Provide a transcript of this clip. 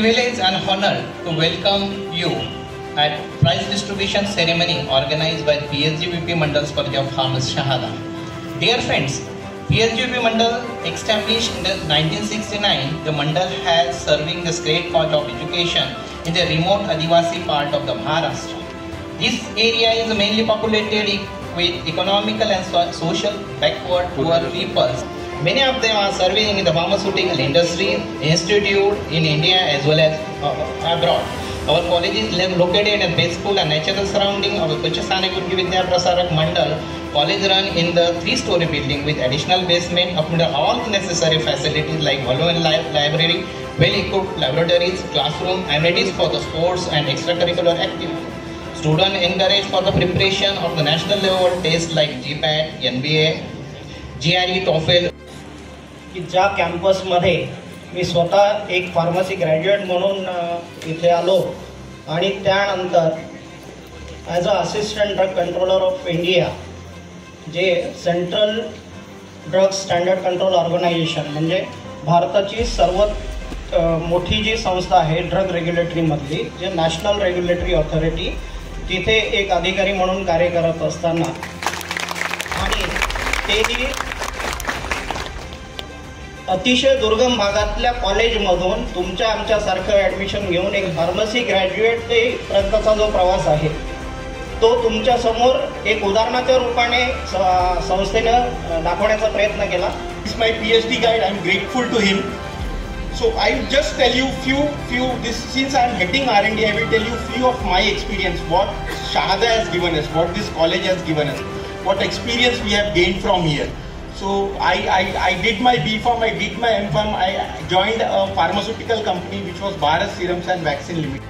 privilege and honor to welcome you at prize distribution ceremony organized by PSGVP Mandal Sparja of Farmers Shahada. Dear friends, PSGVP Mandal established in 1969, the Mandal has serving this great cause of education in the remote Adivasi part of the Maharashtra. This area is mainly populated with economical and social backward poor peoples. Many of them are serving in the pharmaceutical industry, institute in India as well as abroad. Our college is located in peaceful and natural surrounding of Kuchasane Gurgi Vidya Prasarak Mandal. College run in the 3-story building with additional basement under all the necessary facilities like volume library, well-equipped laboratories, classroom, amenities for the sports and extracurricular activities. Students encouraged for the preparation of the national level tests like GPAT, NBA, GRE, TOEFL. की ज्या कॅम्पसमध्ये मी स्वतः एक pharmacy graduate म्हणून इथे आलो आणि त्यानंतर as a assistant drug controller of India जे central drug standard control organisation म्हणजे भारताची सर्वात मोठी जी संस्था आहे ड्रग रेग्युलेटरीमधली जे नॅशनल रेग्युलेटरी ऑथॉरिटी तिथे एक अधिकारी म्हणून कार्य करत असताना आणि तेही अतिशय दुर्गम भागातल्या कॉलेजमधून तुमच्या आमच्यासारखं ॲडमिशन घेऊन एक फार्मसी ग्रॅज्युएट ते पर्यंतचा जो प्रवास आहे तो तुमच्यासमोर एक उदाहरणाच्या रूपाने संस्थेनं दाखवण्याचा प्रयत्न केला. He's my PhD guide. I'm grateful to him. So I just tell you few this since I'm heading R&D, I will tell you few of my experience, what Shahada has given us, what this college has given us, what experience we have gained from here. So I did my B.Pharm, I did my M.Pharm, I joined a pharmaceutical company which was Bharat Serums and Vaccine Limited.